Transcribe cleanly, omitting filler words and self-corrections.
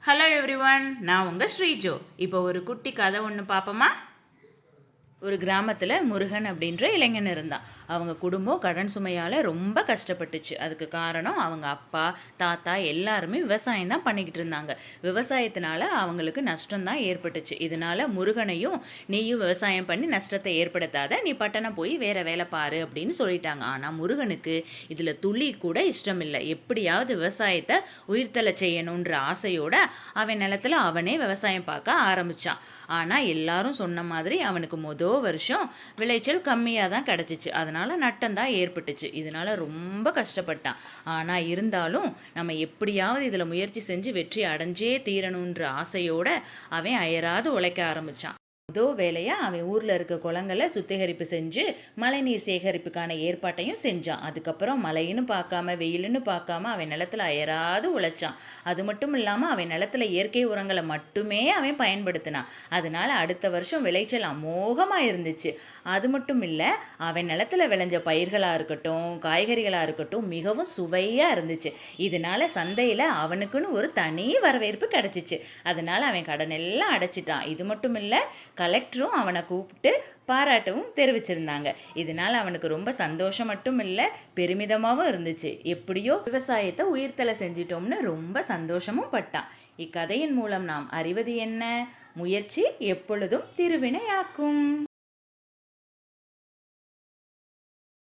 Hello everyone, நான் உங்கள் ஸ்ரீஜோ. இப்போ ஒரு குட்டி கதை ஒன்று பார்ப்போமா? ஒரு கிராமத்தில் முருகன் அப்படின்ற இளைஞன் இருந்தான். அவங்க குடும்பம் கடன் சுமையால் ரொம்ப கஷ்டப்பட்டுச்சு. அதுக்கு காரணம் அவங்க அப்பா, தாத்தா எல்லாருமே விவசாயம் தான் பண்ணிக்கிட்டு இருந்தாங்க. விவசாயத்தினால அவங்களுக்கு நஷ்டம் தான் ஏற்பட்டுச்சு. இதனால முருகனையும், நீயும் விவசாயம் பண்ணி நஷ்டத்தை ஏற்படுத்தாத, நீ பட்டணம் போய் வேற வேலை பாரு அப்படின்னு சொல்லிட்டாங்க. ஆனால் முருகனுக்கு இதில் துளி கூட இஷ்டம் இல்லை. எப்படியாவது விவசாயத்தை உயிர்த்தலை செய்யணுன்ற ஆசையோட அவன் நிலத்துல அவனே விவசாயம் பார்க்க ஆரம்பிச்சான். ஆனால் எல்லாரும் சொன்ன மாதிரி அவனுக்கு வருஷம் விளைச்சல் கம்மியாக தான் கிடச்சிச்சு. அதனால நட்டம் தான் ஏற்பட்டுச்சு. இதனால ரொம்ப கஷ்டப்பட்டான். ஆனால் இருந்தாலும் நம்ம எப்படியாவது இதில் முயற்சி செஞ்சு வெற்றி அடைஞ்சே தீரணுன்ற ஆசையோட அவன் அயராது உழைக்க ஆரம்பிச்சான். வேலையாக அவன் ஊரில் இருக்க குளங்களை சுத்திகரிப்பு செஞ்சு மழைநீர் சேகரிப்புக்கான ஏற்பாட்டையும் செஞ்சான். அதுக்கப்புறம் மழைன்னு பார்க்காம வெயிலுன்னு பார்க்காம அவன் நிலத்தில் அயராது உழைச்சான். அது மட்டும் இல்லாமல் அவன் நிலத்தில் இயற்கை உரங்களை மட்டுமே அவன் பயன்படுத்தினான். அதனால அடுத்த வருஷம் விளைச்சல் அமோகமாக இருந்துச்சு. அது மட்டும் இல்லை, அவன் நிலத்தில் விளைஞ்ச பயிர்களாக இருக்கட்டும், காய்கறிகளாக இருக்கட்டும் மிகவும் சுவையாக இருந்துச்சு. இதனால சந்தையில் அவனுக்குன்னு ஒரு தனி வரவேற்பு கிடைச்சிச்சு. அதனால அவன் கடன் எல்லாம் அடைச்சிட்டான். இது மட்டும் இல்லை, கலெக்டரும் அவனை கூப்பிட்டு பாராட்டவும் தெரிவிச்சிருந்தாங்க. இதனால் அவனுக்கு ரொம்ப சந்தோஷம் மட்டும் இல்லை, பெருமிதமாகவும் இருந்துச்சு. எப்படியோ விவசாயத்தை உயிர்த்தலை செஞ்சிட்டோம்னு ரொம்ப சந்தோஷமும் பட்டான். இக்கதையின் மூலம் நாம் அறிவது என்ன? முயற்சி எப்பொழுதும் திருவினையாக்கும்.